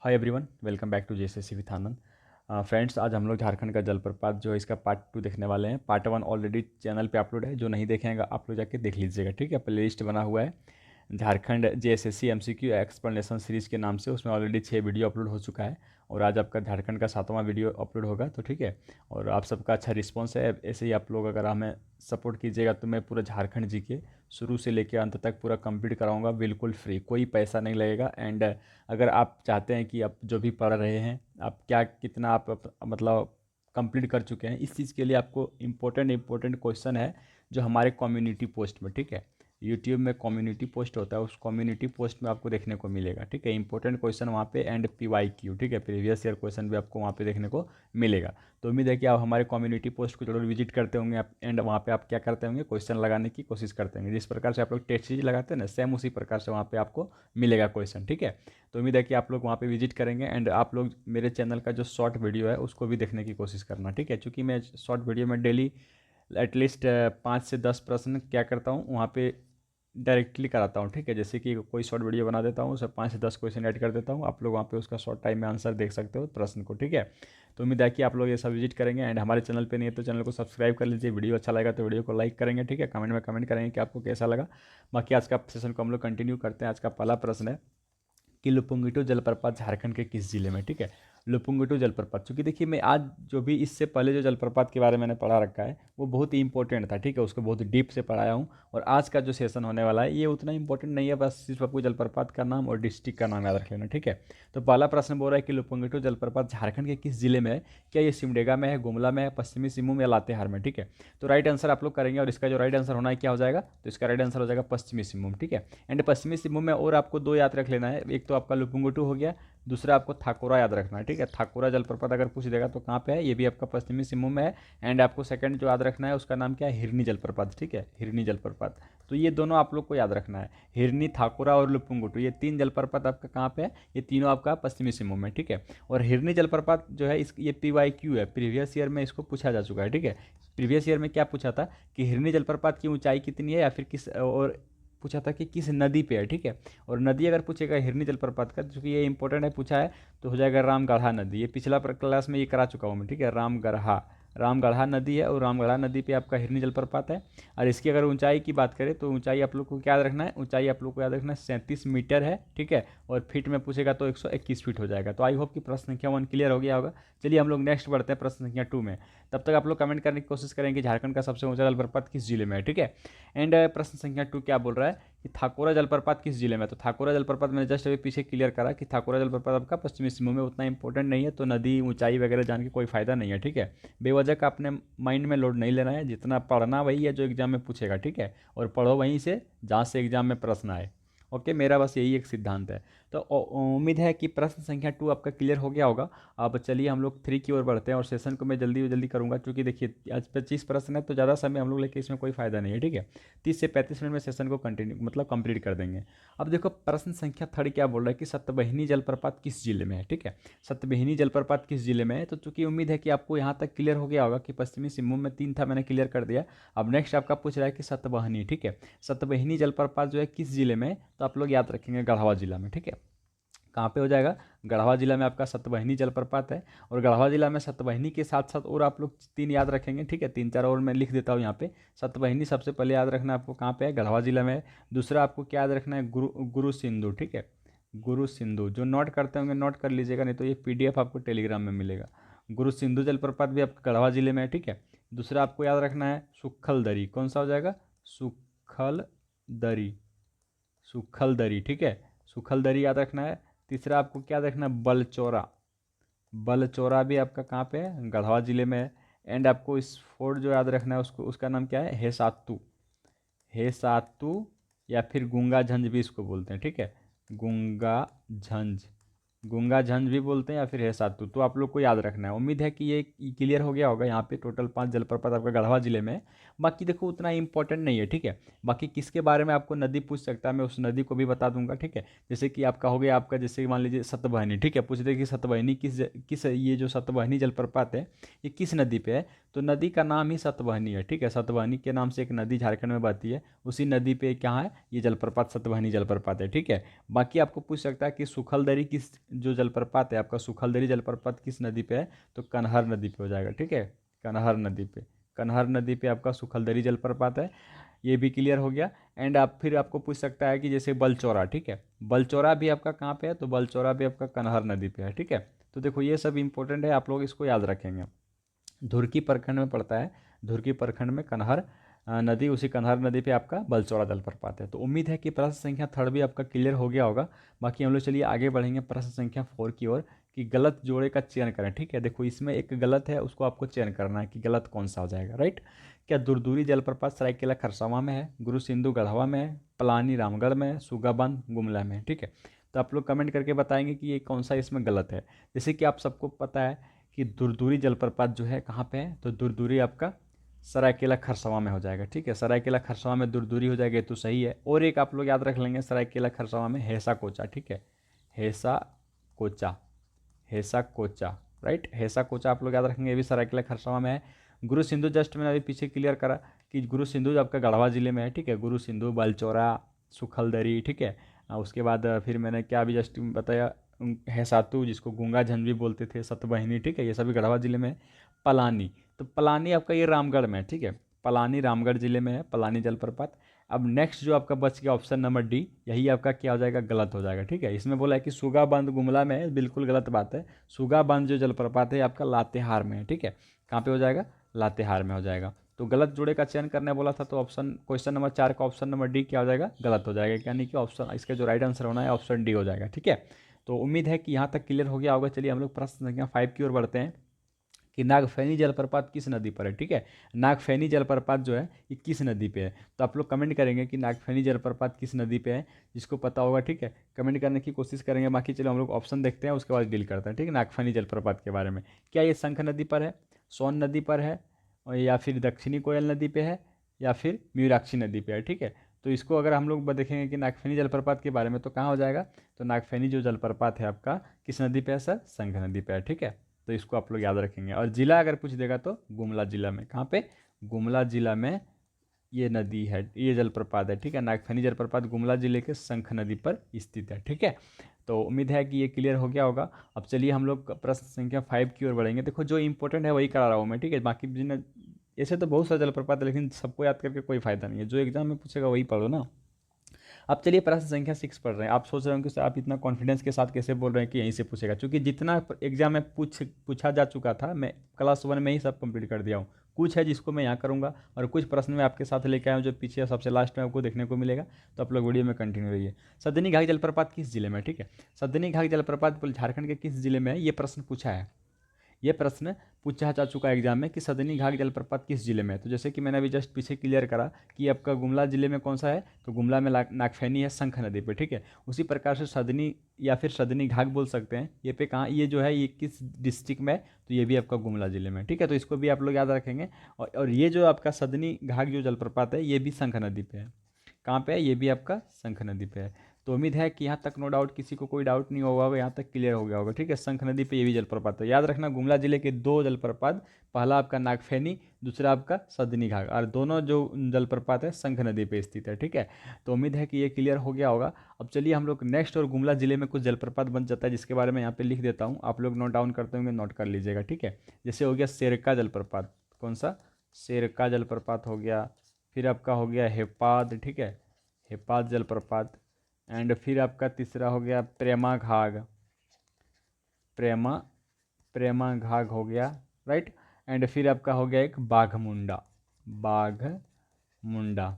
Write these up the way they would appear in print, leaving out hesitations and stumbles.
Hi everyone, welcome back to JSSC with Anand. Friends, आज हम लोग झारखंड का जलप्रपात जो है इसका पार्ट 2 देखने वाले हैं। पार्ट 1 ऑलरेडी चैनल पे अपलोड है, जो नहीं देखेंगे आप लोग जाके देख लीजिएगा। ठीक है, प्ले लिस्ट बना हुआ है Jharkhand JSSC MCQ explanation series के नाम से। उसमें ऑलरेडी 6 वीडियो अपलोड हो चुका है और आज आपका झारखंड का 7वां वीडियो अपलोड होगा। तो ठीक है, और आप सबका अच्छा रिस्पॉन्स है। ऐसे ही आप लोग अगर हमें सपोर्ट कीजिएगा तो मैं पूरा झारखंड जी के शुरू से लेकर अंत तक पूरा कंप्लीट कराऊंगा, बिल्कुल फ्री, कोई पैसा नहीं लगेगा। एंड अगर आप चाहते हैं कि आप जो भी पढ़ रहे हैं आप क्या कितना आप मतलब कंप्लीट कर चुके हैं, इस चीज़ के लिए आपको इम्पोर्टेंट क्वेश्चन है जो हमारे कम्युनिटी पोस्ट में, ठीक है, यूट्यूब में कम्युनिटी पोस्ट होता है, उस कम्युनिटी पोस्ट में आपको देखने को मिलेगा। ठीक है, इंपॉर्टेंट क्वेश्चन वहाँ पे एंड PYQ, ठीक है, प्रीवियस ईयर क्वेश्चन भी आपको वहाँ पे देखने को मिलेगा। तो उम्मीद है कि आप हमारे कम्युनिटी पोस्ट को जरूर विजिट करते होंगे आप, एंड वहाँ पे आप क्या करते होंगे, क्वेश्चन लगाने की कोशिश करते होंगे। जिस प्रकार से आप लोग टेस्ट सीरीज लगाते हैं ना, सेम उसी प्रकार से वहाँ पे आपको मिलेगा क्वेश्चन। ठीक है, तो उम्मीद है कि आप लोग वहाँ पे विजिट करेंगे एंड आप लोग मेरे चैनल का जो शॉर्ट वीडियो है उसको भी देखने की कोशिश करना। ठीक है, क्योंकि मैं शॉर्ट वीडियो में डेली एटलीस्ट 5 से 10 प्रश्न क्या करता हूँ वहाँ पे डायरेक्टली कराता हूँ। ठीक है, जैसे कि कोई शॉर्ट वीडियो बना देता हूँ, उसमें 5 से 10 क्वेश्चन ऐड कर देता हूँ, आप लोग वहाँ पे उसका शॉर्ट टाइम में आंसर देख सकते हो प्रश्न को। ठीक है, तो उम्मीद है कि आप लोग ये सब विजिट करेंगे एंड हमारे चैनल पे नहीं है तो चैनल को सब्सक्राइब कर लीजिए। वीडियो अच्छा लगा तो वीडियो को लाइक करेंगे। ठीक है, कमेंट में कमेंट करेंगे कि आपको कैसा लगा। बाकी आज का सेशन को हम लोग कंटिन्यू करते हैं। आज का पहला प्रश्न है कि लुपुंगीटो जलप्रपात झारखंड के किस जिले में। ठीक है, लुपुंगीटो जलप्रपात, चूँकि देखिए मैं आज जो भी इससे पहले जो जलप्रपात के बारे में मैंने पढ़ा रखा है वो बहुत ही इंपॉर्टेंट था। ठीक है, उसको बहुत डीप से पढ़ाया हूँ और आज का जो सेशन होने वाला है ये उतना इंपॉर्टेंट नहीं है, बस सिर्फ आपको जलप्रपात का नाम और डिस्ट्रिक्ट का नाम याद रख लेना। ठीक है, तो पहला प्रश्न बोल रहा है कि लुपुंगीटो जलप्रपात झारखंड के किस जिले में है। क्या ये सिमडेगा में है, गुमला में है, पश्चिमी सिंहभूम या लातेहार में। ठीक है, तो राइट आंसर आप लोग करेंगे और इसका जो राइट आंसर होना है क्या हो जाएगा, तो इसका राइट आंसर हो जाएगा पश्चिमी सिंहभूम। ठीक है, एंड पश्चिमी सिंहभूम में और आपको दो याद रख लेना है, एक तो आपका लुपुंगुटू हो गया, दूसरा आपको थाकोरा याद रखना है। ठीक है, थाकोरा जलप्रपात अगर पूछ देगा तो कहाँ पे है, ये भी आपका पश्चिमी सिंहभूम में है। एंड आपको सेकंड जो याद रखना है उसका नाम क्या है, हिरनी जलप्रपात। ठीक है, हिरनी जलप्रपात, तो ये दोनों आप लोग को याद रखना है, हिरनी, थाकोरा और लुपुंगुटू, ये तीन जलप्रपात आपका कहाँ पे है, ये तीनों आपका पश्चिमी सिंहभूम में। ठीक है, और हिरनी जलप्रपात जो है इस ये PYQ है, प्रीवियस ईयर में इसको पूछा जा चुका है। ठीक है, प्रीवियस ईयर में क्या पूछा था कि हिरनी जलप्रपात की ऊंचाई कितनी है या फिर किस, और पूछा था कि किस नदी पे है। ठीक है, और नदी अगर पूछेगा हिरनी जलप्रपात का, चूंकि ये इंपॉर्टेंट है पूछा है, तो हो जाएगा रामगढ़ा नदी। ये पिछला क्लास में ये करा चुका हूँ मैं। ठीक है, रामगढ़ा नदी है और रामगढ़ा नदी पे आपका हिरनी जलप्रपात है। और इसकी अगर ऊंचाई की बात करें तो ऊंचाई आप लोग को क्या याद रखना है, ऊंचाई आप लोग को याद रखना है 37 मीटर है। ठीक है, और फीट में पूछेगा तो 121 फीट हो जाएगा। तो आई होप कि प्रश्न संख्या 1 क्लियर हो गया होगा। चलिए हम लोग नेक्स्ट बढ़ते हैं प्रश्न संख्या 2 में। तब तक आप लोग कमेंट करने की कोशिश करें कि झारखंड का सबसे ऊंचा जलप्रपात किस जिले में है। ठीक है, एंड प्रश्न संख्या 2 क्या बोल रहा है कि थाकोरा जलप्रपात किस जिले में। तो थाकोरा जलप्रपात मैंने जस्ट अभी पीछे क्लियर करा कि थाकोरा जलप्रपात आपका पश्चिमी सिंहभूम में, उतना इंपॉर्टेंट नहीं है, तो नदी ऊंचाई वगैरह जान के कोई फायदा नहीं है। ठीक है, बेवजह का अपने माइंड में लोड नहीं लेना है, जितना पढ़ना वही है जो एग्जाम में पूछेगा। ठीक है, और पढ़ो वहीं से जहाँ से एग्जाम में प्रश्न आए। ओके, मेरा बस यही एक सिद्धांत है। तो उम्मीद है कि प्रश्न संख्या 2 आपका क्लियर हो गया होगा। अब चलिए हम लोग 3 की ओर बढ़ते हैं और सेशन को मैं जल्दी जल्दी करूंगा, क्योंकि देखिए आज 25 प्रश्न है तो ज़्यादा समय हम लोग लेके इसमें कोई फायदा नहीं है। ठीक है, 30 से 35 मिनट में सेशन को कंटिन्यू मतलब कंप्लीट कर देंगे। अब देखो प्रश्न संख्या 3 क्या बोल रहा है कि सतबहिनी जलप्रपात किस जिले में है। ठीक है, सतबहिनी जलप्रपात किस जिले में है, तो चूंकि उम्मीद है कि आपको यहाँ तक क्लियर हो गया होगा कि पश्चिमी सिंहभूम में 3 था, मैंने क्लियर कर दिया। अब नेक्स्ट आपका पूछ रहा है कि सतबहिनी। ठीक है, सतबहिनी जलप्रपात जो है किस जिले में है, तो आप लोग याद रखेंगे गढ़वा जिला में। ठीक है, कहाँ पे हो जाएगा, गढ़वा जिला में आपका सतबहिनी जलप्रपात है। और गढ़वा जिला में सतबहिनी के साथ साथ और आप लोग 3 याद रखेंगे। ठीक है, 3 4 और मैं लिख देता हूँ यहाँ पे। सतबहिनी सबसे पहले याद रखना है आपको कहाँ पे है, गढ़वा जिला में है। दूसरा आपको क्या याद रखना है, गुरु सिंधु। ठीक है, गुरु सिंधु, जो नोट करते होंगे नोट कर लीजिएगा, नहीं तो ये PDF आपको टेलीग्राम में मिलेगा। गुरु सिंधु जलप्रपात भी आपका गढ़वा जिले में है। ठीक है, दूसरा आपको याद रखना है सुक्खल दरी, कौन सा हो जाएगा, सुक्खल दरी, सुक्खल दरी। ठीक है, सुक्खल दरी याद रखना है। तीसरा आपको क्या देखना है, बलचौरा, बलचौरा भी आपका कहाँ पे है, गढ़वा जिले में है। एंड आपको इस फोर्ट जो याद रखना है उसको, उसका नाम क्या है, हेसातू, हेसातू, या फिर गुंगा झंझ भी इसको बोलते हैं। ठीक है, गुंगा झंझ, गुंगा झंझ भी बोलते हैं या फिर है सातू, तो आप लोग को याद रखना है। उम्मीद है कि ये क्लियर हो गया होगा। यहाँ पे टोटल 5 जलप्रपात आपका गढ़वा जिले में है। बाकी देखो उतना इंपॉर्टेंट नहीं है। ठीक है, बाकी किसके बारे में आपको नदी पूछ सकता है, मैं उस नदी को भी बता दूंगा। ठीक है, जैसे कि आपका हो गया आपका, जैसे कि मान लीजिए सतबहिनी। ठीक है, पूछ दे कि सतबहिनी किस ये जो सतबहिनी जलप्रपात है ये किस नदी पे है, तो नदी का नाम ही सतबहिनी है। ठीक है, सतबहिनी के नाम से एक नदी झारखंड में बहती है, उसी नदी पे क्या है ये जलप्रपात, सतबहिनी जलप्रपात है। ठीक है, बाकी आपको पूछ सकता है कि सुखल दरी किस जो जलप्रपात है आपका सुखलदरी जलप्रपात किस नदी पे है, तो कनहर नदी पे हो जाएगा, ठीक है, कनहर नदी पे, कनहर नदी पे आपका सुखलदरी जलप्रपात है। ये भी क्लियर हो गया। एंड आप फिर आपको पूछ सकता है कि जैसे बलचौरा, ठीक है, बलचौरा भी आपका कहाँ पे है, तो बलचौरा भी आपका कनहर नदी पे है, ठीक है। तो देखो ये सब इंपॉर्टेंट है, आप लोग इसको याद रखेंगे। धुरकी प्रखंड में पड़ता है, धुरकी प्रखंड में कनहर नदी, उसी कनहर नदी पे आपका बलचौड़ा जलप्रपात है। तो उम्मीद है कि प्रश्न संख्या 3 भी आपका क्लियर हो गया होगा। बाकी हम लोग चलिए आगे बढ़ेंगे प्रश्न संख्या 4 की ओर, कि गलत जोड़े का चयन करें, ठीक है। देखो इसमें एक गलत है, उसको आपको चयन करना है कि गलत कौन सा हो जाएगा, राइट। क्या दुरदुरी जलप्रपात सरायकेला खरसावां में है, गुरु सिंधु गढ़वा में है, पलानी रामगढ़ में है, सुगाबांध गुमला में है, ठीक है। तो आप लोग कमेंट करके बताएंगे कि ये कौन सा इसमें गलत है। जैसे कि आप सबको पता है कि दुरदुरी जलप्रपात जो है कहाँ पे है, तो दुरदुरी आपका सरायकेला खरसावां में हो जाएगा, ठीक है। सरायकेला खरसावां में दुरदुरी हो जाएगा, तो सही है। और एक आप लोग याद रख लेंगे सरायकेला खरसावां में हेसा कोचा, ठीक है, हेसा कोचा, हेसा कोचा, राइट, हेसा कोचा आप लोग याद रखेंगे, ये भी सरायकेला खरसावां में है। गुरु सिंधु जस्ट मैंने अभी पीछे क्लियर करा कि गुरु सिंधु आपका गढ़वा जिले में है, ठीक है, गुरु सिंधु बलचौरा सुखलदरी, ठीक है। उसके बाद फिर मैंने क्या अभी जस्ट बताया, है सातू जिसको गूंगा झन भी बोलते थे, सतबहिनी, ठीक है, ये सभी गढ़वा जिले में है। पलानी, तो पलानी आपका ये रामगढ़ में है, ठीक है, पलानी रामगढ़ जिले में है पलानी जलप्रपात। अब नेक्स्ट जो आपका बच गया ऑप्शन नंबर डी, यही आपका क्या हो जाएगा, गलत हो जाएगा, ठीक है। इसमें बोला है कि सुगा बांध गुमला में है, बिल्कुल गलत बात है। सुगा बांध जो जलप्रपात है आपका लातेहार में है, ठीक है, कहाँ पे हो जाएगा, लातेहार में हो जाएगा। तो गलत जोड़े का चयन करने बोला था, तो ऑप्शन क्वेश्चन नंबर 4 का ऑप्शन नंबर डी क्या हो जाएगा, गलत हो जाएगा, यानी कि ऑप्शन इसका जो राइट आंसर होना है ऑप्शन डी हो जाएगा, ठीक है। तो उम्मीद है कि यहाँ तक क्लियर हो गया होगा। चलिए हम लोग प्रश्न संख्या 5 की ओर बढ़ते हैं, कि नागफैनी जलप्रपात किस नदी पर है, ठीक है। नागफैनी जलप्रपात जो है ये किस नदी पे है, तो आप लोग कमेंट करेंगे कि नागफैनी जलप्रपात किस नदी पे है, जिसको पता होगा, ठीक है, कमेंट करने की कोशिश करेंगे। बाकी चलो हम लोग ऑप्शन देखते हैं, उसके बाद डील करते हैं, ठीक है। नागफैनी जलप्रपात के बारे में, क्या ये शंख नदी पर है, सोन नदी पर है, और या फिर दक्षिणी कोयल नदी पे है, या फिर मयूराक्षी नदी पे है, ठीक है। तो इसको अगर हम लोग देखेंगे कि नागफैनी जलप्रपात के बारे में, तो कहाँ हो जाएगा, तो नागफैनी जो जलप्रपात है आपका किस नदी पे है सर, शंख नदी पे है, ठीक है। तो इसको आप लोग याद रखेंगे। और जिला अगर पूछ देगा तो गुमला जिला में, कहाँ पे, गुमला जिला में ये नदी है, ये जलप्रपात है, ठीक है। नागफैनी जलप्रपात गुमला जिले के शंख नदी पर स्थित है, ठीक है। तो उम्मीद है कि ये क्लियर हो गया होगा। अब चलिए हम लोग प्रश्न संख्या 5 की ओर बढ़ेंगे। देखो जो इंपॉर्टेंट है वही करा रहा हूँ मैं, ठीक है। बाकी जिन्हें ऐसे तो बहुत सारे जलप्रपात है, लेकिन सबको याद करके कोई फायदा नहीं है, जो एग्जाम में पूछेगा वही पढ़ो ना। अब चलिए प्रश्न संख्या 6 पढ़ रहे हैं। आप सोच रहे हो कि आप इतना कॉन्फिडेंस के साथ कैसे बोल रहे हैं कि यहीं से पूछेगा, क्योंकि जितना एग्जाम में पूछा जा चुका था, मैं क्लास 1 में ही सब कंप्लीट कर दिया हूँ। कुछ है जिसको मैं यहाँ करूँगा, और कुछ प्रश्न मैं आपके साथ लेके आया हूँ जो पीछे सबसे लास्ट में आपको देखने को मिलेगा। तो आप लोग वीडियो में कंटिन्यू रहिए। सदनी घाघ जलप्रपात किस जिले में है, ठीक है। सदनी घाघ जलप्रपात झारखंड के किस जिले में है, ये प्रश्न पूछा है। ये प्रश्न पूछा जा चुका है एग्जाम में कि सदनी घाघ जलप्रपात किस जिले में है। तो जैसे कि मैंने अभी जस्ट पीछे क्लियर करा कि आपका गुमला जिले में कौन सा है, तो गुमला में नागफैनी है शंख नदी पे, ठीक है। उसी प्रकार से सदनी या फिर सदनी घाघ बोल सकते हैं। ये पे कहाँ, ये जो है ये किस डिस्ट्रिक्ट में है, तो ये भी आपका गुमला जिले में, ठीक है। तो इसको भी आप लोग याद रखेंगे। और ये जो आपका सदनी घाघ जो जलप्रपात है ये भी शंख नदी पे है। कहाँ पे है, ये भी आपका शंख नदी पे है। तो उम्मीद है कि यहाँ तक नो डाउट, किसी को कोई डाउट नहीं होगा, यहाँ तक क्लियर हो गया होगा, ठीक है। शंख नदी पे ये भी जलप्रपात है। याद रखना गुमला जिले के 2 जलप्रपात, पहला आपका नागफैनी, दूसरा आपका सदनी घाघ, और दोनों जो जलप्रपात है शंख नदी पे स्थित है, ठीक है। तो उम्मीद है कि ये क्लियर हो गया होगा। अब चलिए हम लोग नेक्स्ट, और गुमला जिले में कुछ जलप्रपात बन जाता है जिसके बारे में यहाँ पे लिख देता हूँ, आप लोग नोट डाउन करते होंगे, नोट कर लीजिएगा, ठीक है। जैसे हो गया शेरका जलप्रपात, कौन सा, शेरका जलप्रपात हो गया। फिर आपका हो गया हेपाद, ठीक है, हेपाद जलप्रपात। एंड फिर आपका तीसरा हो गया प्रेमा घाघ, प्रेमा प्रेमा घाघ हो गया, राइट। एंड फिर आपका हो गया एक बाघमुंडा, बाघमुंडा।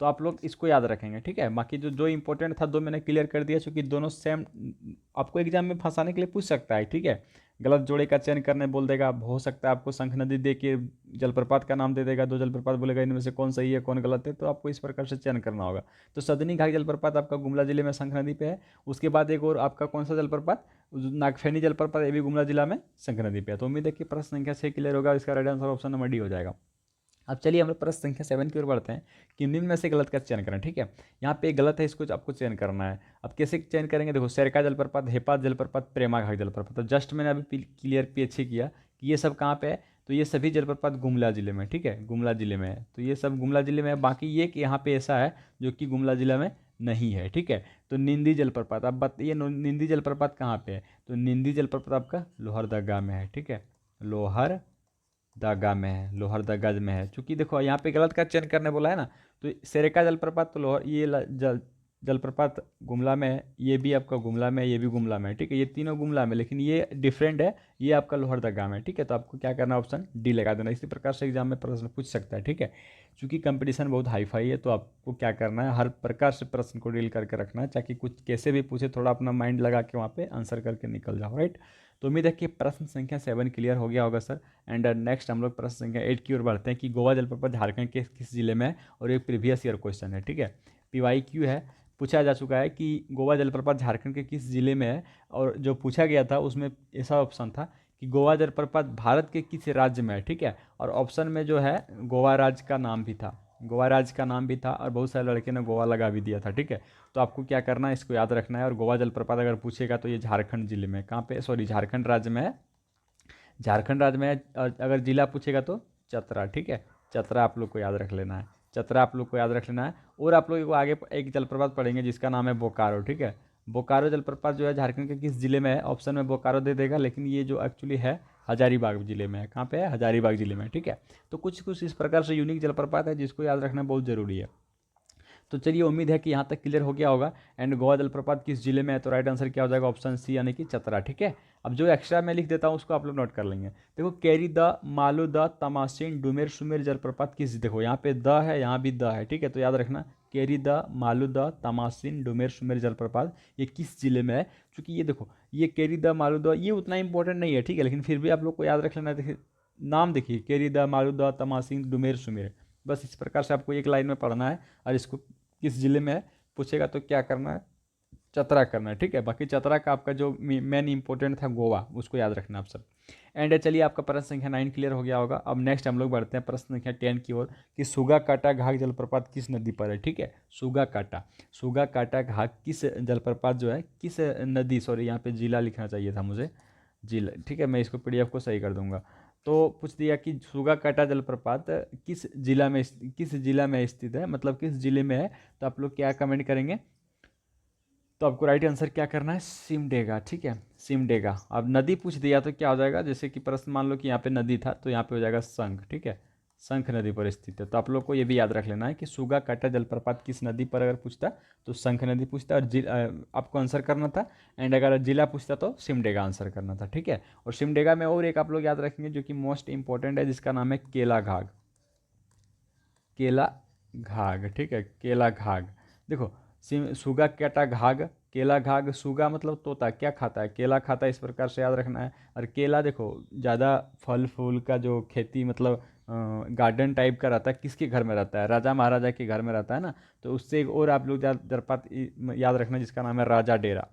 तो आप लोग इसको याद रखेंगे, ठीक है। बाकी जो जो इंपॉर्टेंट था 2 मैंने क्लियर कर दिया, क्योंकि दोनों सेम आपको एग्जाम में फंसाने के लिए पूछ सकता है, ठीक है। गलत जोड़े का चयन करने बोल देगा, हो सकता है आपको शंख नदी दे के जलप्रपात का नाम दे देगा, 2 जलप्रपात बोलेगा, इनमें से कौन सही है कौन गलत है, तो आपको इस प्रकार से चयन करना होगा। तो सदनी घाघ जलप्रपात आपका गुमला जिले में शंख नदी पे है। उसके बाद एक और आपका कौन सा जलप्रपात, नागफैनी जलप्रपात, ये भी गुमला जिला में शंख नदी पे है। तो उम्मीद है कि प्रश्न संख्या 6 क्लियर होगा, इसका right answer option number D हो जाएगा। अब चलिए हम लोग प्रश्न संख्या 7 की ओर बढ़ते हैं, कि निम्न में से गलत का चयन करें, ठीक है। यहाँ पे गलत है, इसको आपको चयन करना है। अब कैसे चयन करेंगे, देखो शेरका जलप्रपात, हेपात जलप्रपात, प्रेमा घाघ जलप्रपात। तो जस्ट मैंने अभी क्लियर पीछे किया कि ये सब कहाँ पे है, तो ये सभी जलप्रपात गुमला जिले में, ठीक है, गुमला जिले में है। तो ये सब गुमला जिले में है। बाकी ये कि यहाँ पे ऐसा है जो कि गुमला जिला में नहीं है, ठीक है। तो निंदी जलप्रपात, अब बताइए निंदी जलप्रपात कहाँ पे है? तो निंदी जलप्रपात आपका लोहरदगा में है, ठीक है, लोहरदगा में है, लोहरदगा में है। चूंकि देखो यहाँ पे गलत का चयन करने बोला है ना, तो सेरेका जलप्रपात तो लोहर ये जलप्रपात गुमला में है, ये भी आपका गुमला में है, ये भी गुमला में है, ठीक है, ये तीनों गुमला में, लेकिन ये डिफरेंट है, ये आपका लोहरदगा में है, ठीक है। तो आपको क्या करना है, ऑप्शन डी लगा देना। इसी प्रकार से एग्जाम में प्रश्न पूछ सकता है, ठीक है। चूंकि कंपटीशन बहुत हाई फाई है, तो आपको क्या करना है, हर प्रकार से प्रश्न को डील करके रखना है, ताकि कुछ कैसे भी पूछे थोड़ा अपना माइंड लगा के वहाँ पे आंसर करके निकल जाओ, राइट। तो उम्मीद है कि प्रश्न संख्या 7 क्लियर हो गया होगा सर। एंड नेक्स्ट हम लोग प्रश्न संख्या 8 की ओर बढ़ते हैं कि गोवा जलप्रपात झारखंड के किस जिले में है, और एक प्रीवियस ईयर क्वेश्चन है, ठीक है, PYQ है। पूछा जा चुका है कि गोवा जलप्रपात झारखंड के किस जिले में है, और जो पूछा गया था उसमें ऐसा ऑप्शन था कि गोवा जलप्रपात भारत के किस राज्य में है, ठीक है, और ऑप्शन में जो है गोवा राज्य का नाम भी था, गोवा राज्य का नाम भी था, और बहुत सारे लड़के ने गोवा लगा भी दिया था, ठीक है। तो आपको क्या करना है, इसको याद रखना है। और गोवा जलप्रपात अगर पूछेगा तो ये झारखंड जिले में, कहाँ पे, सॉरी झारखंड राज्य में है, झारखंड राज्य में है। और अगर जिला पूछेगा तो चतरा, ठीक है, चतरा आप लोग को याद रख लेना है, चतरा आप लोग को याद रख लेना है। और आप लोग को आगे एक जलप्रपात पढ़ेंगे जिसका नाम है बोकारो, ठीक है। बोकारो जलप्रपात जो है झारखंड के किस जिले में है, ऑप्शन में बोकारो दे देगा, लेकिन ये जो एक्चुअली है हजारीबाग जिले में है। कहाँ पे है, हजारीबाग जिले में, ठीक है। तो कुछ कुछ इस प्रकार से यूनिक जलप्रपात है जिसको याद रखना बहुत जरूरी है। तो चलिए, उम्मीद है कि यहाँ तक क्लियर हो गया होगा। एंड गोवा जलप्रपात किस जिले में है, तो राइट आंसर क्या हो जाएगा, ऑप्शन सी यानी कि चतरा, ठीक है। अब जो एक्स्ट्रा मैं लिख देता हूँ उसको आप लोग नोट कर लेंगे। देखो, केरी द, मालू द, तमासिन, डुमेर सुमेर जलप्रपात किस, देखो यहाँ पे द है, यहाँ भी द है, ठीक है। तो याद रखना, केरी द, मालू द, तमासिन, डुमेर सुमेर जलप्रपात ये किस जिले में है। क्योंकि ये देखो, ये केरी द, मालू द ये उतना इंपॉर्टेंट नहीं है, ठीक है, लेकिन फिर भी आप लोग को याद रख लेना। देखिए नाम, देखिए केरी द, मालू द, तमासिन, डुमेर सुमेर, बस इस प्रकार से आपको एक लाइन में पढ़ना है। और इसको किस जिले में है पूछेगा तो क्या करना है, चतरा करना है, ठीक है। बाकी चतरा का आपका जो मेन इंपॉर्टेंट था गोवा, उसको याद रखना आप सब। एंड चलिए, आपका प्रश्न संख्या 9 क्लियर हो गया होगा। अब नेक्स्ट हम लोग बढ़ते हैं प्रश्न संख्या 10 की ओर कि सुगा काटा घाघ जलप्रपात किस नदी पर है, ठीक है। सुगा काटा घाघ किस जलप्रपात जो है, किस नदी, सॉरी यहाँ पे जिला लिखना चाहिए था मुझे, जिला, ठीक है, मैं इसको PDF को सही कर दूंगा। तो पूछ दिया कि सुगा काटा जलप्रपात किस जिला में स्थित है, मतलब किस जिले में है। तो आप लोग क्या कमेंट करेंगे, तो आपको राइट आंसर क्या करना है, सिमडेगा, ठीक है, सिमडेगा। अब नदी पूछ दिया तो क्या हो जाएगा, जैसे कि प्रश्न मान लो कि यहाँ पे नदी था तो यहाँ पे हो जाएगा शंख, ठीक है, शंख नदी पर स्थित है। तो आप लोग को ये भी याद रख लेना है कि सुगा काटा जलप्रपात किस नदी पर अगर पूछता तो शंख नदी पूछता, और आपको आंसर करना था। एंड अगर जिला पूछता तो सिमडेगा आंसर करना था, ठीक है। और सिमडेगा में और एक आप लोग याद रखेंगे जो कि मोस्ट इंपॉर्टेंट है, जिसका नाम है केला घाघ, केला घाघ, ठीक है, केला घाघ। देखो, सुगा काटा घाघ, केला घाघ, सुगा मतलब तोता, क्या खाता है, केला खाता है, इस प्रकार से याद रखना है। और केला देखो, ज़्यादा फल फूल का जो खेती मतलब गार्डन टाइप का रहता है, किसके घर में रहता है, राजा महाराजा के घर में रहता है ना। तो उससे एक और आप लोग जलप्रपात याद रखना जिसका नाम है राजा डेरा।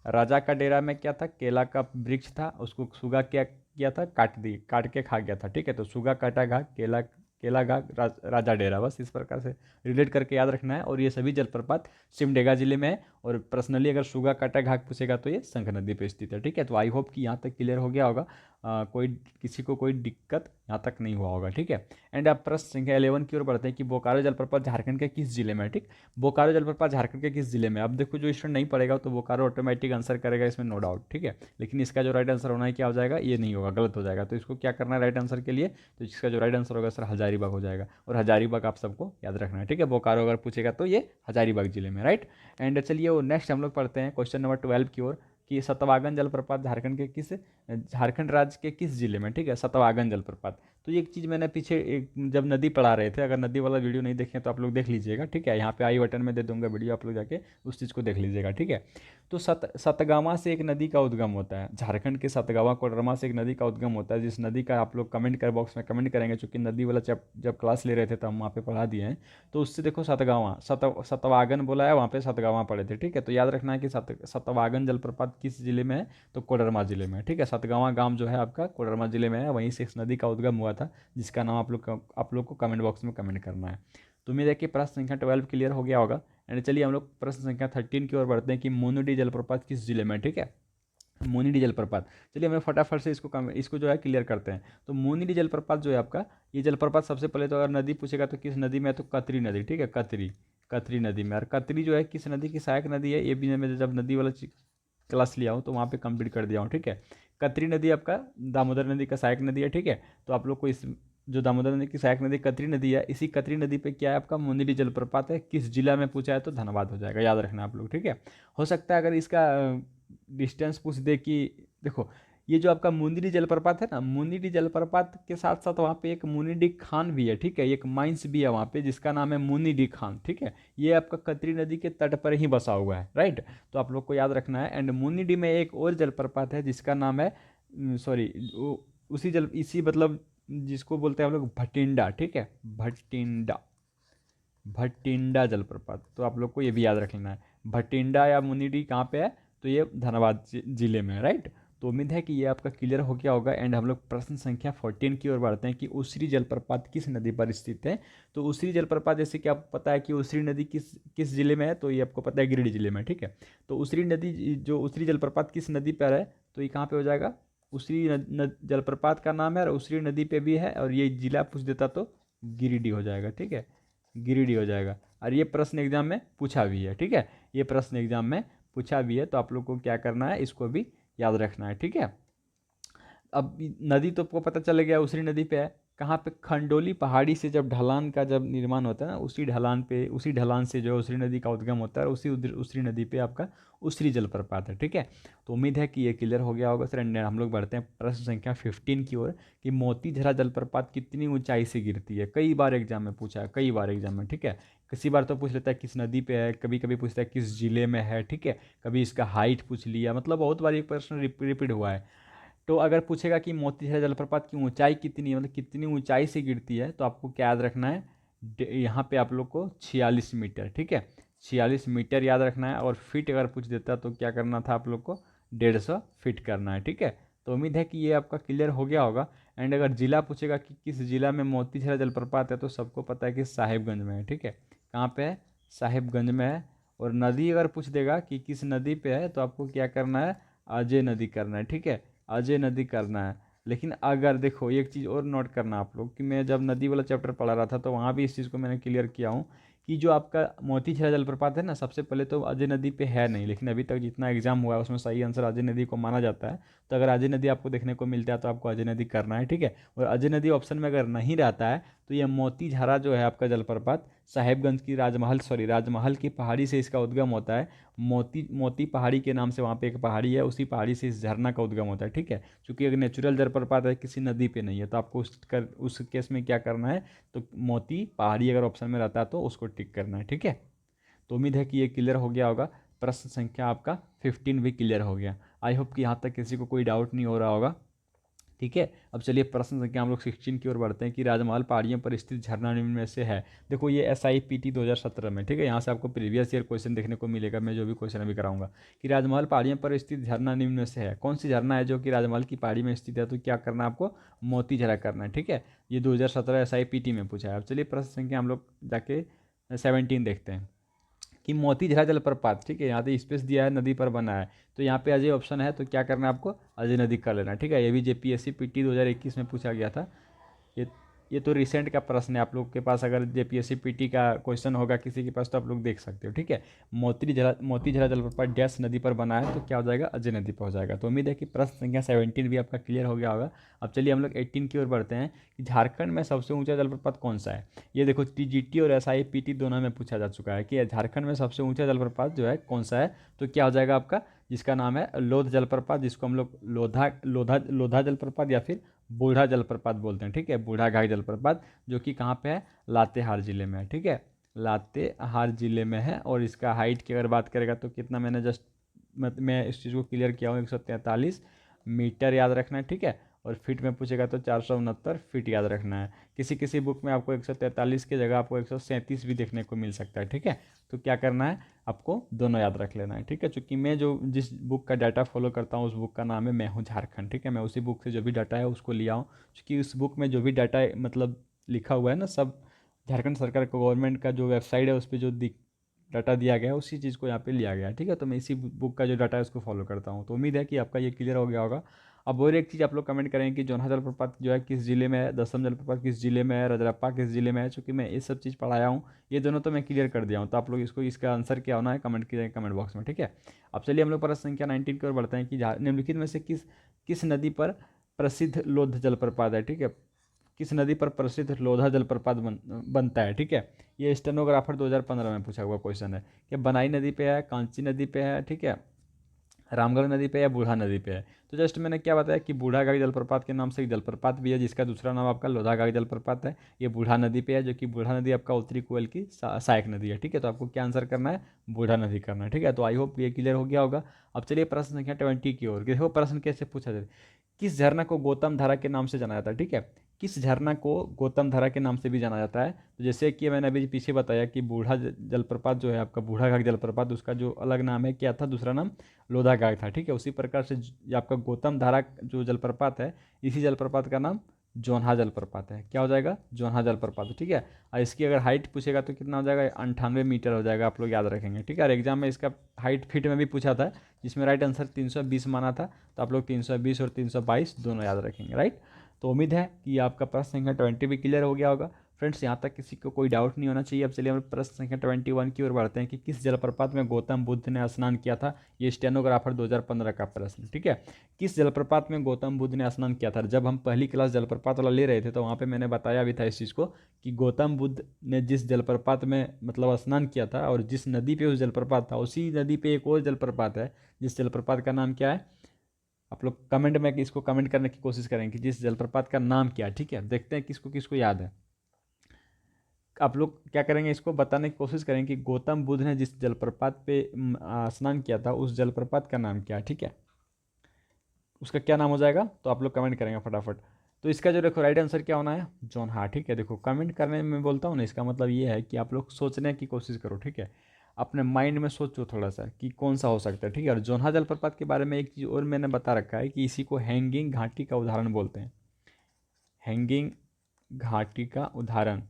राजा का डेरा में क्या था, केला का वृक्ष था, उसको सुगा क्या किया था, काट के खा गया था, ठीक है। तो सुगा काटा घाघ, केला केला घाघ, राजा डेरा, बस इस प्रकार से रिलेट करके याद रखना है। और ये सभी जलप्रपात सिमडेगा जिले में है। और पर्सनली अगर सुगा काटा घाघ पूछेगा तो ये शंख नदी पे स्थित है, ठीक है। तो आई होप कि यहाँ तक क्लियर हो गया होगा, कोई किसी को कोई दिक्कत यहाँ तक नहीं हुआ होगा, ठीक है। एंड अब प्रश्न संख्या 11 की ओर बढ़ते हैं कि बोकारो जलप्रपात झारखंड के किस जिले में है, ठीक। बोकारो जलप्रपात झारखंड के किस जिले में, अब देखो जो स्टूडेंट नहीं पढ़ेगा तो बोकारो ऑटोमेटिक आंसर करेगा, इसमें नो डाउट, ठीक है। लेकिन इसका जो राइट आंसर होना है क्या हो जाएगा, ये नहीं होगा, गलत हो जाएगा। तो इसको क्या करना है राइट आंसर के लिए, तो इसका जो राइट आंसर होगा सर हजारीबाग हो जाएगा। और हजारीबाग आप सबको याद रखना है, ठीक है। बोकारो अगर पूछेगा तो ये हजारीबाग जिले में, राइट। एंड चलिए, वो नेक्स्ट हम लोग पढ़ते हैं क्वेश्चन नंबर 12 की ओर कि सतवागन जलप्रपात झारखंड राज्य के किस जिले में, ठीक है, सतवागन जलप्रपात। तो ये एक चीज़ मैंने पीछे जब नदी पढ़ा रहे थे, अगर नदी वाला वीडियो नहीं देखें तो आप लोग देख लीजिएगा, ठीक है। यहाँ पे आई बटन में दे दूंगा वीडियो, आप लोग जाके उस चीज़ को देख लीजिएगा, ठीक है। तो सतगावा से एक नदी का उद्गम होता है, झारखंड के सतगावा कोडरमा से एक नदी का उद्गम होता है, जिस नदी का आप लोग कमेंट कर बॉक्स में कमेंट करेंगे, चूँकि नदी वाला जब क्लास ले रहे थे तो हम वहाँ पे पढ़ा दिए हैं। तो उससे देखो, सतवागन बोला है, वहाँ पे सतगावा पढ़े थे, ठीक है। तो याद रखना है कि सतवागन जलप्रपात किस जिले में है, तो कोडरमा जिले में है, ठीक है। सतगावा गांव जो है आपका कोडरमा जिले में है, वहीं से इस नदी का उद्गम हुआ था, जिसका नाम आप लोग को कमेंट बॉक्स में कमेंट करना है। तो उम्मीद है कि प्रश्न संख्या 12 क्लियर हो गया होगा। एंड चलिए, हम लोग प्रश्न संख्या 13 की ओर बढ़ते हैं कि मोनुडी जलप्रपात किस जिले में, ठीक है। मोनीडी जलप्रपात, चलिए हम फटाफट से इसको जो है क्लियर करते हैं। तो मोनीडी जलप्रपात जो है आपका, ये जलप्रपात सबसे पहले तो अगर नदी पूछेगा तो किस नदी में है, तो कतरी नदी, ठीक है, कतरी कतरी नदी में। और कतरी जो है किस नदी की सहायक नदी है, ये भी मैं जब नदी वाला क्लास लिया हूँ तो वहाँ पे कंप्लीट कर दिया हूँ, ठीक है। कतरी नदी आपका दामोदर नदी का सहायक नदी है, ठीक है। तो आप लोग को इस जो दामोदर नदी की सहायक नदी कतरी नदी है, इसी कतरी नदी पे क्या है आपका मुनिडी जलप्रपात है, किस जिला में पूछा है तो धनबाद हो जाएगा, याद रखना आप लोग, ठीक है। हो सकता है अगर इसका डिस्टेंस पूछ दे कि देखो ये जो आपका मुनिडी जलप्रपात है ना, मुनिडी जलप्रपात के साथ साथ वहाँ पे एक मुनिडी खान भी है, ठीक है, एक माइंस भी है वहाँ पे जिसका नाम है मुनिडी खान, ठीक है। ये आपका कतरी नदी के तट पर ही बसा हुआ है, राइट। तो आप लोग को याद रखना है। एंड मुनिडी में एक और जलप्रपात है जिसका नाम है सॉरी उसी जल इसी मतलब जिसको बोलते हैं हम लोग भटिंडा, ठीक है, भटिंडा, भटिंडा जलप्रपात। तो आप लोग को ये भी याद रख लेना है, भटिंडा या मुनिडी कहाँ पे है, तो ये धनबाद जिले में है, राइट। तो उम्मीद है कि ये आपका क्लियर हो गया होगा। एंड हम लोग प्रश्न संख्या 14 की ओर बढ़ते हैं कि उसरी जलप्रपात किस नदी पर स्थित है। तो उसरी जलप्रपात जैसे कि आपको पता है कि उसरी नदी किस किस जिले में है, तो ये आपको पता है गिरिडीह जिले में, ठीक है। तो उसरी नदी जो उसरी जलप्रपात किस नदी पर है, तो ये कहाँ पे हो जाएगा, उसरी जलप्रपात का नाम है और उसरी नदी पे भी है, और ये जिला पूछ देता तो गिरिडीह हो जाएगा, ठीक है, गिरिडीह हो जाएगा। और ये प्रश्न एग्जाम में पूछा भी है, ठीक है, ये प्रश्न एग्जाम में पूछा भी है। तो आप लोग को क्या करना है, इसको भी याद रखना है, ठीक है। अब नदी तो आपको पता चल गया उसरी नदी पे है, कहाँ पे, खंडोली पहाड़ी से जब ढलान का जब निर्माण होता है ना, उसी ढलान पे, उसी ढलान से जो उसरी नदी का उद्गम होता है, उसी उसरी नदी पे आपका उसरी जलप्रपात है, ठीक है। तो उम्मीद है कि ये क्लियर हो गया होगा सर। एंड हम लोग बढ़ते हैं प्रश्न संख्या 15 की ओर कि मोतीझरा जलप्रपात कितनी ऊंचाई से गिरती है। कई बार एग्जाम में पूछा है, कई बार एग्जाम में, ठीक है। किसी बार तो पूछ लेता है किस नदी पे है, कभी कभी पूछता है किस जिले में है, ठीक है, कभी इसका हाइट पूछ लिया, मतलब बहुत बार ये प्रश्न रिपीट हुआ है। तो अगर पूछेगा कि मोतीझरा जलप्रपात की ऊंचाई कितनी है, मतलब कितनी ऊंचाई से गिरती है, तो आपको क्या याद रखना है, यहाँ पे आप लोग को 46 मीटर, ठीक है, 46 मीटर याद रखना है। और फिट अगर पूछ देता तो क्या करना था आप लोग को, 150 फिट करना है, ठीक है। तो उम्मीद है कि ये आपका क्लियर हो गया होगा। एंड अगर जिला पूछेगा कि किस जिला में मोतीझरा जलप्रपात है, तो सबको पता है कि साहिबगंज में है, ठीक है, कहाँ पे है, साहिबगंज में है। और नदी अगर पूछ देगा कि किस नदी पे है, तो आपको क्या करना है, अजय नदी करना है, ठीक है, अजय नदी करना है। लेकिन अगर देखो एक चीज़ और नोट करना आप लोग कि मैं जब नदी वाला चैप्टर पढ़ा रहा था तो वहाँ भी इस चीज़ को मैंने क्लियर किया हूँ कि जो आपका मोतीझरा जलप्रपात है ना, सबसे पहले तो अजय नदी पे है नहीं, लेकिन अभी तक जितना एग्जाम हुआ है उसमें सही आंसर अजय नदी को माना जाता है। तो अगर अजय नदी आपको देखने को मिलता है तो आपको अजय नदी करना है, ठीक है। और अजय नदी ऑप्शन में अगर नहीं रहता है तो यह मोतीझरा जो है आपका जलप्रपात साहेबगंज की राजमहल की पहाड़ी से इसका उद्गम होता है। मोती पहाड़ी के नाम से वहाँ पे एक पहाड़ी है, उसी पहाड़ी से इस झरना का उद्गम होता है, ठीक है। चूंकि एक नेचुरल जलप्रपात है, किसी नदी पे नहीं है, तो आपको उस केस में क्या करना है, तो मोती पहाड़ी अगर ऑप्शन में रहता है तो उसको टिक करना है, ठीक है। तो उम्मीद है कि ये क्लियर हो गया होगा। प्रश्न संख्या आपका 15 भी क्लियर हो गया। आई होप कि यहाँ तक किसी को कोई डाउट नहीं हो रहा होगा, ठीक है। अब चलिए प्रश्न संख्या हम लोग 16 की ओर बढ़ते हैं कि राजमहल पहाड़ियों पर स्थित झरना निम्न में से है। देखो ये SIPT 2017 में, ठीक है, यहाँ से आपको प्रीवियस ईयर क्वेश्चन देखने को मिलेगा, मैं जो भी क्वेश्चन अभी कराऊंगा कि राजमहल पहाड़ियों पर स्थित झरना निम्न में से है, कौन सी झरना है जो कि राजमहल की पहाड़ी में स्थित है, तो क्या करना है आपको, मोतीझरा करना है, ठीक है। ये 2017 SIPT में पूछा है। अब चलिए प्रश्न संख्या हम लोग जाके 17 देखते हैं कि मोतीझरा जलप्रपात, ठीक है, यहाँ पे स्पेस दिया है, नदी पर बना है, तो यहाँ पे अजय ऑप्शन है, तो क्या करना है आपको, अजय नदी कर लेना है, ठीक है। ये भी JPSC PT 2021 में पूछा गया था। ये ये तो रिसेंट का प्रश्न है, आप लोग के पास अगर JPSC PT का क्वेश्चन होगा किसी के पास तो आप लोग देख सकते हो, ठीक है। मोतीझरा जलप्रपात डैश नदी पर बना है, तो क्या हो जाएगा, अजय नदी पर हो जाएगा। तो उम्मीद है कि प्रश्न संख्या 17 भी आपका क्लियर हो गया होगा। अब चलिए हम लोग 18 की ओर बढ़ते हैं कि झारखंड में सबसे ऊंचा जलप्रपात कौन सा है। ये देखो TGT और SIPT दोनों में पूछा जा चुका है कि झारखंड में सबसे ऊंचा जलप्रपात जो है कौन सा है, तो क्या हो जाएगा आपका, जिसका नाम है लोध जलप्रपात, जिसको हम लोग लोधा लोधा लोधा जलप्रपात या फिर बूढ़ा जलप्रपात बोलते हैं, ठीक है, बूढ़ा घाट जलप्रपात, जो कि कहाँ पे है, लातेहार जिले में है, ठीक है, लातेहार जिले में है। और इसका हाइट की अगर बात करेगा तो कितना, मैंने जस्ट मैं इस चीज़ को क्लियर किया हूँ, 143 मीटर याद रखना है, ठीक है। और फिट में पूछेगा तो 469 फिट याद रखना है। किसी किसी बुक में आपको 143 की जगह आपको 137 भी देखने को मिल सकता है, ठीक है। तो क्या करना है, आपको दोनों याद रख लेना है, ठीक है। चूंकि मैं जो जिस बुक का डाटा फॉलो करता हूँ उस बुक का नाम है मैं हूँ झारखंड, ठीक है, मैं उसी बुक से जो भी डाटा है उसको लिया हूँ। क्योंकि उस बुक में जो भी डाटा मतलब लिखा हुआ है ना, सब झारखंड सरकार को गवर्नमेंट का जो वेबसाइट है उस पर जो डाटा दिया गया है उसी चीज़ को यहाँ पे लिया गया है, ठीक है। तो मैं इसी बुक का जो डाटा है उसको फॉलो करता हूँ। तो उम्मीद है कि आपका ये क्लियर हो गया होगा। अब और एक चीज़ आप लोग कमेंट करेंगे कि जोन्हा जलप्रपात जो है किस जिले में है, दसम जलप्रपात किस जिले में है, रजरप्पा किस जिले में है। चूँकि मैं ये सब चीज़ पढ़ाया हूँ, ये दोनों तो मैं क्लियर कर दिया हूँ, तो आप लोग इसको इसका आंसर क्या होना है कमेंट कीजिए कमेंट बॉक्स में, ठीक है। अब चलिए हम लोग प्रश्न संख्या 19 की ओर बढ़ते हैं कि निम्नलिखित में से किस किस नदी पर प्रसिद्ध लोध जलप्रपात है, ठीक है। किस नदी पर प्रसिद्ध लोधा जलप्रपात बनता है, ठीक है। ये स्टेनोग्राफर 2015 में पूछा हुआ क्वेश्चन है कि बनाई नदी पे है, कांची नदी पे है, ठीक है, रामगढ़ नदी पे या बूढ़ा नदी पे है। तो जस्ट मैंने क्या बताया कि बूढ़ा गाग जलप्रपात के नाम से एक जलप्रपात भी है जिसका दूसरा नाम आपका लोधा गाग जलप्रपात है। ये बूढ़ा नदी पे है, जो कि बूढ़ा नदी आपका उत्तरी कोयल की सहायक नदी है, ठीक है। तो आपको क्या आंसर करना है, बूढ़ा नदी करना है, ठीक है। तो आई होप ये क्लियर हो गया होगा। अब चलिए प्रश्न संख्या 20 की ओर। देखो प्रश्न कैसे पूछा जाए, किस झरना को गौतम धारा के नाम से जाना जाता है, ठीक है। किस झरना को गौतम धारा के नाम से भी जाना जाता है। तो जैसे कि मैंने अभी पीछे बताया कि बूढ़ा जलप्रपात जो है आपका बूढ़ा घाघ जलप्रपात, उसका जो अलग नाम है क्या था, दूसरा नाम लोधा घाघ था, ठीक है। उसी प्रकार से ये आपका गौतम धारा जो जलप्रपात है, इसी जलप्रपात का नाम जोन्हा जलप्रपात है। क्या हो जाएगा, जोन्हा जलप्रपात, ठीक है। और इसकी अगर हाइट पूछेगा तो कितना हो जाएगा, 98 मीटर हो जाएगा, आप लोग याद रखेंगे, ठीक है। और एग्जाम में इसका हाइट फीट में भी पूछा था, जिसमें राइट आंसर 320 माना था। तो आप लोग 320 और 322 दोनों याद रखेंगे, राइट। तो उम्मीद है कि आपका प्रश्न संख्या 20 भी क्लियर हो गया होगा। फ्रेंड्स यहाँ तक किसी को कोई डाउट नहीं होना चाहिए। अब चलिए हम प्रश्न संख्या 21 की ओर बढ़ते हैं कि किस जलप्रपात में गौतम बुद्ध ने स्नान किया था। ये स्टेनोग्राफर 2015 का प्रश्न, ठीक है। किस जलप्रपात में गौतम बुद्ध ने स्नान किया था। जब हम पहली क्लास जलप्रपात वाला ले रहे थे तो वहाँ पे मैंने बताया भी था इस चीज़ को कि गौतम बुद्ध ने जिस जलप्रपात में मतलब स्नान किया था और जिस नदी पे उस जलप्रपात था, उसी नदी पे एक और जलप्रपात है जिस जलप्रपात का नाम क्या है। आप लोग कमेंट में इसको कमेंट करने की कोशिश करेंगे कि जिस जलप्रपात का नाम क्या है, ठीक है। देखते हैं किसको किसको याद है। आप लोग क्या करेंगे, इसको बताने की कोशिश करें कि गौतम बुद्ध ने जिस जलप्रपात पे स्नान किया था उस जलप्रपात का नाम क्या है, ठीक है। उसका क्या नाम हो जाएगा, तो आप लोग कमेंट करेंगे फटाफट। तो इसका जो देखो राइट आंसर क्या होना है, जोन्हा, ठीक है। देखो कमेंट करने में बोलता हूँ ना, इसका मतलब ये है कि आप लोग सोचने की कोशिश करो, ठीक है। अपने माइंड में सोचो थोड़ा सा कि कौन सा हो सकता है, ठीक है। और जोन्हा जलप्रपात के बारे में एक चीज़ और मैंने बता रखा है कि इसी को हैंगिंग घाटी का उदाहरण बोलते हैं। हैंगिंग घाटी का उदाहरण,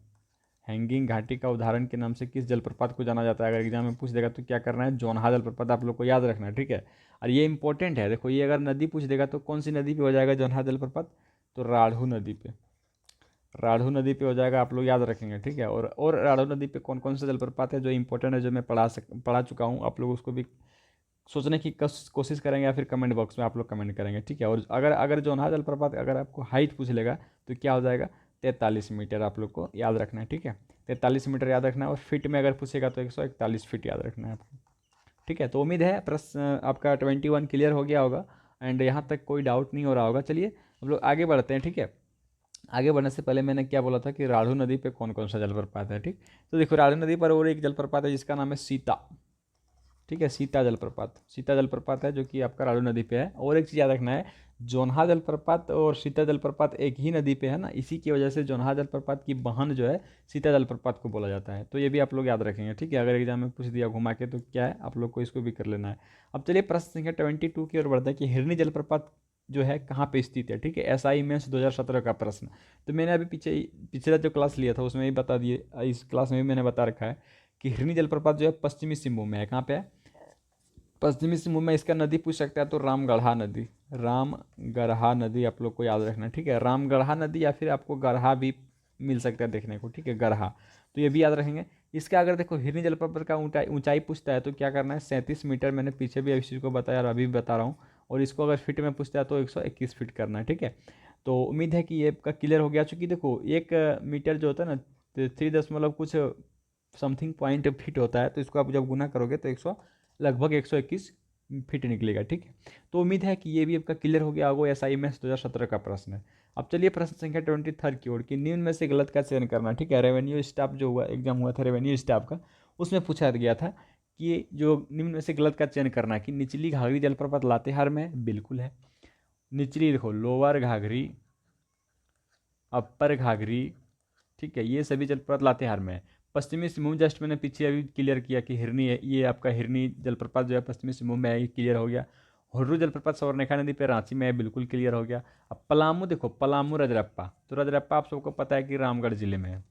हैंगिंग घाटी का उदाहरण के नाम से किस जलप्रपात को जाना जाता है। अगर एग्जाम में पूछ देगा तो क्या करना है, जोन्हा जलप्रपात आप लोग को याद रखना है, ठीक है। और ये इंपॉर्टेंट है, देखो ये अगर नदी पूछ देगा तो कौन सी नदी पे हो जाएगा जोन्हा जलप्रपात, तो राढ़ू नदी पे, राढ़ू नदी पे हो जाएगा, आप लोग याद रखेंगे, ठीक है। और राढ़ू नदी पे कौन कौन सा जलप्रपात है जो इंपॉर्टेंट है, जो मैं पढ़ा चुका हूँ, आप लोग उसको भी सोचने की कोशिश करेंगे या फिर कमेंट बॉक्स में आप लोग कमेंट करेंगे, ठीक है। और अगर अगर जोन्हा जलप्रपात अगर आपको हाइट पूछ लेगा तो क्या हो जाएगा, 43 मीटर आप लोग को याद रखना है, ठीक है। 43 मीटर याद रखना है। और फिट में अगर पूछेगा तो 141 फीट याद रखना है आपको, ठीक है। तो उम्मीद है प्रश्न आपका 21 क्लियर हो गया होगा एंड यहाँ तक कोई डाउट नहीं हो रहा होगा। चलिए हम लोग आगे बढ़ते हैं, ठीक है। आगे बढ़ने से पहले मैंने क्या बोला था कि राढ़ू नदी पे कौन कौन सा जलप्रपात है, ठीक। तो देखो राढ़ू नदी पर और एक जलप्रपात है जिसका नाम है सीता, ठीक है। सीता जलप्रपात, सीता जलप्रपात है जो कि आपका राढ़ू नदी पे है। और एक चीज़ याद रखना है, जोन्हा जलप्रपात और सीता जलप्रपात एक ही नदी पे है ना, इसी की वजह से जोन्हा जलप्रपात की बहन जो है सीता जलप्रपात को बोला जाता है। तो ये भी आप लोग याद रखेंगे, ठीक है। अगर एग्जाम में पूछ दिया घुमा के तो क्या है, आप लोग को इसको भी कर लेना है। अब चलिए प्रश्न संख्या 22 की ओर बढ़ता है कि हिरनी जलप्रपात जो है कहाँ पे स्थित है, ठीक है। SI मेंस 2017 का प्रश्न। तो मैंने अभी पिछला जो क्लास लिया था उसमें भी बता दिए, इस क्लास में भी मैंने बता रखा है कि हिरनी जलप्रपात जो है पश्चिमी सिंहभूम में है। कहाँ पे है, पश्चिमी सिंहभूम में। इसका नदी पूछ सकता है तो रामगढ़ा नदी, रामगढ़ा नदी आप लोग को याद रखना है, ठीक है। रामगढ़ा नदी या फिर आपको गढ़ा भी मिल सकता है देखने को, ठीक है, गढ़ा। तो ये भी याद रखेंगे। इसका अगर देखो हिरनी जलप्रपात का ऊंचाई पूछता है तो क्या करना है, 37 मीटर। मैंने पीछे भी इस चीज़ को बताया और अभी भी बता रहा हूँ। और इसको अगर फिट में पूछता है तो 121 फीट करना है, ठीक है। तो उम्मीद है कि ये आपका क्लियर हो गया। चूँकि देखो 1 मीटर जो होता है ना, 3 कुछ समथिंग पॉइंट फिट होता है। तो इसको आप जब गुना करोगे तो लगभग 121 फीट निकलेगा, ठीक है। तो उम्मीद है कि ये भी आपका क्लियर हो गया होगा। SI में 2017 का प्रश्न है। अब चलिए प्रश्न संख्या 23 की ओर, कि निम्न में से गलत का चयन करना, ठीक है। रेवेन्यू स्टाफ जो हुआ एग्जाम हुआ था रेवेन्यू स्टाफ का, उसमें पूछा गया था कि जो निम्न में से गलत का चयन करना है कि निचली घाघरी जलप्रपात लातेहार में, बिल्कुल है। निचली देखो लोअर घाघरी, अपर घाघरी, ठीक है, ये सभी जलप्रपात लातेहार में है। पश्चिमी सिंहभूम जस्ट मैंने पीछे अभी क्लियर किया कि हिरनी है, ये आपका हिरनी जलप्रपात जो है पश्चिमी सिंहभूम में है, ये क्लियर हो गया। हुर्रू जलप्रपात स्वर्णरेखा नदी पे रांची में है, बिल्कुल क्लियर हो गया। अब पलामू देखो, पलामू रजरप्पा, तो रजरप्पा आप सबको पता है कि रामगढ़ जिले में है।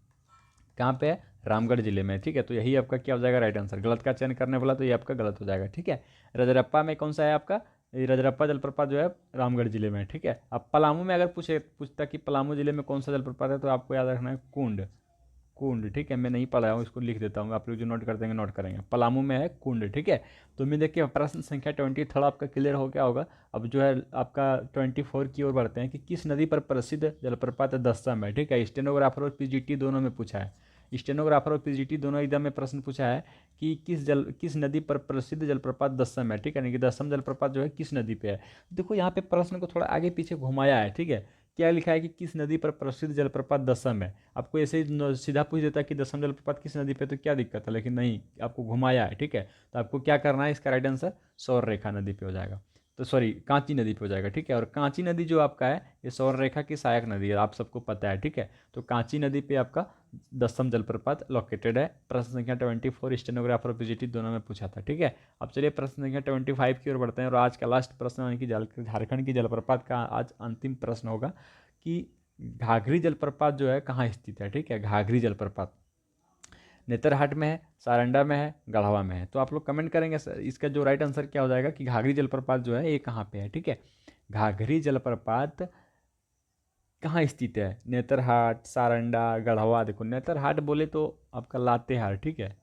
कहाँ पे है, रामगढ़ जिले में, ठीक है। तो यही आपका क्या हो जाएगा राइट आंसर। गलत का चयन करने वाला तो ये आपका गलत हो जाएगा, ठीक है। रजरप्पा में कौन सा है आपका, ये रजरप्पा जलप्रपात जो है रामगढ़ जिले में है, ठीक है। अब पलामू में अगर पूछता कि पलामू जिले में कौन सा जलप्रपात है, तो आपको याद रखना है कुंड। कुंड, ठीक है। मैं नहीं पढ़ा हूँ, इसको लिख देता हूँ, आप लोग जो नोट कर देंगे नोट करेंगे। पलामू में है कुंड, ठीक है। तो उम्मीद है कि प्रश्न संख्या 23 आपका क्लियर हो गया होगा। अब जो है आपका 24 की ओर बढ़ते हैं कि किस नदी पर प्रसिद्ध जलप्रपात दस्सम है, ठीक है। स्टेनोग्राफर और पीजीटी दोनों में पूछा है। स्टेनोग्राफर और पीजीटी दोनों एग्जाम में प्रश्न पूछा है कि किस नदी पर प्रसिद्ध जलप्रपात दस्सम है, ठीक है। यानी कि दस्सम जलप्रपात जो है किस नदी पे है। देखो यहाँ पे प्रश्न को थोड़ा आगे पीछे घुमाया है, ठीक है। क्या लिखा है कि किस नदी पर प्रसिद्ध जलप्रपात दस्सम है। आपको ऐसे ही सीधा पूछ देता है कि दस्सम जलप्रपात किस नदी पे, तो क्या दिक्कत है, लेकिन नहीं, आपको घुमाया है, ठीक है। तो आपको क्या करना है, इसका राइट आंसर सौर रेखा नदी पे हो जाएगा। तो सॉरी, कांची नदी पे हो जाएगा, ठीक है। और कांची नदी जो आपका है ये सौर रेखा की सहायक नदी है, आप सबको पता है, ठीक है। तो कांची नदी पे आपका दस्सम जलप्रपात लोकेटेड है। प्रश्न संख्या 24 स्टेनोग्राफर और पीजीटी दोनों में पूछा था, ठीक है। अब चलिए प्रश्न संख्या 25 की ओर बढ़ते हैं, और आज का लास्ट प्रश्न यानी कि झारखंड की जलप्रपात का आज अंतिम प्रश्न होगा कि घाघरी जलप्रपात जो है कहाँ स्थित है, ठीक है। घाघरी जलप्रपात नेतरहाट में है, सारंडा में है, गढ़वा में है। तो आप लोग कमेंट करेंगे सर इसका जो राइट आंसर क्या हो जाएगा कि घाघरी जलप्रपात जो है ये कहाँ पे है, ठीक है। घाघरी जलप्रपात कहाँ स्थित है, नेतरहाट, सारंडा, गढ़वा। देखो नेतरहाट बोले तो आपका लातेहार, ठीक है।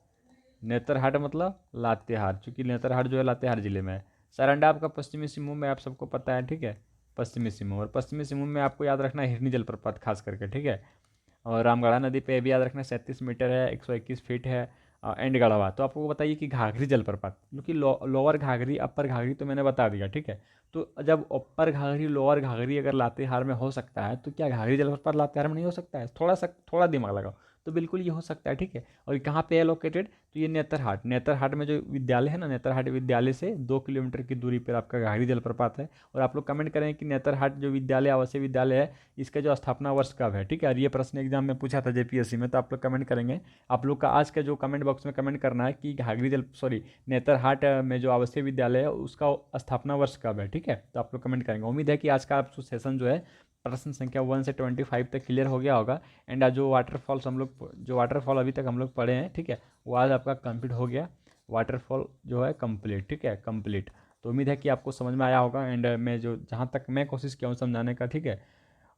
नेतरहाट मतलब लातेहार, चूँकि नेतरहाट जो है लातेहार जिले में है। सारंडा आपका पश्चिमी सिंहभूम में, आप सबको पता है, ठीक है। पश्चिमी सिंहभूम, और पश्चिमी सिंहभूम में आपको याद रखना है हिरनी जलप्रपात खास करके, ठीक है। और रामगढ़ा नदी पे भी याद रखना 37 मीटर है, 121 फीट है। एंड गढ़वा। तो आपको बताइए कि घाघरी जलप्रपात, क्योंकि लोअर घाघरी अपर घाघरी तो मैंने बता दिया, ठीक है। तो जब अपर घाघरी लोअर घाघरी अगर लातेहार में हो सकता है, तो क्या घाघरी जलप्रपात लातेहार में नहीं हो सकता है। थोड़ा दिमाग लगाओ, तो बिल्कुल ये हो सकता है, ठीक है। और ये कहाँ पे है लोकेटेड, तो ये नेतरहाट। नेतरहाट में जो विद्यालय है ना, नेतरहाट विद्यालय से 2 किलोमीटर की दूरी पर आपका घाघरी जलप्रपात है। और आप लोग कमेंट करें कि नेतरहाट जो विद्यालय आवासीय विद्यालय है इसका जो स्थापना वर्ष कब है, ठीक है। और ये प्रश्न एग्जाम में पूछा था जेपीएससी में, तो आप लोग कमेंट करेंगे। आप लोग का आज का जो कमेंट बॉक्स में कमेंट करना है कि नेतरहाट में जो आवासीय विद्यालय है उसका स्थापना वर्ष कब है, ठीक है। तो आप लोग कमेंट करेंगे। उम्मीद है कि आज का आप सेशन जो है प्रश्न संख्या 1 से 25 तक क्लियर हो गया होगा। एंड आज जो वाटरफॉल अभी तक हम लोग पढ़े हैं, ठीक है, वो आज आपका कंप्लीट हो गया। वाटरफॉल जो है कंप्लीट, ठीक है, कंप्लीट। तो उम्मीद है कि आपको समझ में आया होगा। एंड मैं जो जहाँ तक मैं कोशिश किया हूँ समझाने का, ठीक है।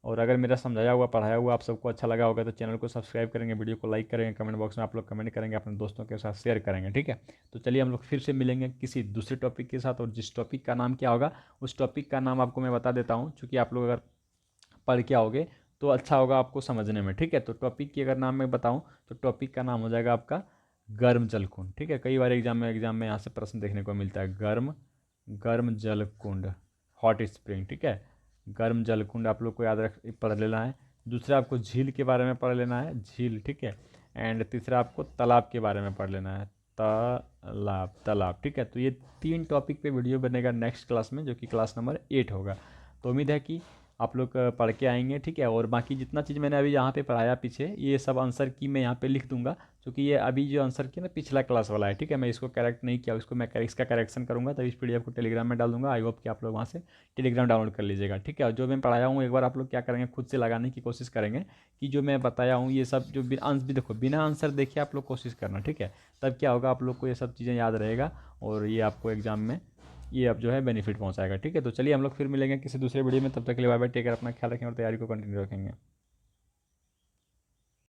और अगर मेरा समझाया हुआ पढ़ाया हुआ आप सबको अच्छा लगा होगा तो चैनल को सब्सक्राइब करेंगे, वीडियो को लाइक करेंगे, कमेंट बॉक्स में आप लोग कमेंट करेंगे, अपने दोस्तों के साथ शेयर करेंगे, ठीक है। तो चलिए हम लोग फिर से मिलेंगे किसी दूसरे टॉपिक के साथ, और जिस टॉपिक का नाम क्या होगा उस टॉपिक का नाम आपको मैं बता देता हूँ, क्योंकि आप लोग अगर पढ़ के आओगे तो अच्छा होगा आपको समझने में, ठीक है। तो टॉपिक की अगर नाम मैं बताऊँ तो टॉपिक का नाम हो जाएगा आपका गर्म जलकुंड, ठीक है। कई बार एग्जाम में यहाँ से प्रश्न देखने को मिलता है, गर्म गर्म जलकुंड, हॉट स्प्रिंग, ठीक है। गर्म जलकुंड आप लोग को याद रख पढ़ लेना है। दूसरा आपको झील के बारे में पढ़ लेना है, झील, ठीक है। एंड तीसरा आपको तालाब के बारे में पढ़ लेना है, तालाब तालाब, ठीक है। तो ये 3 टॉपिक पे वीडियो बनेगा नेक्स्ट क्लास में, जो कि क्लास नंबर 8 होगा। तो उम्मीद है कि आप लोग पढ़ के आएंगे, ठीक है। और बाकी जितना चीज़ मैंने अभी यहाँ पे पढ़ाया पीछे, ये सब आंसर की मैं यहाँ पे लिख दूंगा, क्योंकि ये अभी जो आंसर किया ना पिछला क्लास वाला है, ठीक है। मैं इसको करेक्ट नहीं किया, इसको मैं इसका करेक्शन करूँगा, तब इस पीडीएफ को टेलीग्राम में डाल दूंगा। आई होप कि आप लोग वहाँ से टेलीग्राम डाउनलोड कर लीजिएगा, ठीक है। और जो मैं पढ़ाया हूँ एक बार आप लोग क्या करेंगे, खुद से लगाने की कोशिश करेंगे कि जो मैं बताया हूँ ये सब जो भी देखो बिना आंसर देखे आप लोग कोशिश करना, ठीक है। तब क्या होगा, आप लोग को ये सब चीज़ें याद रहेगा, और ये आपको एग्जाम में ये अब जो है बेनिफिट पहुंचाएगा, ठीक है। तो चलिए हम लोग फिर मिलेंगे किसी दूसरे वीडियो में, तब तक के लिए बाय बाय, टेक केयर, अपना ख्याल रखें और तैयारी को कंटिन्यू रखेंगे।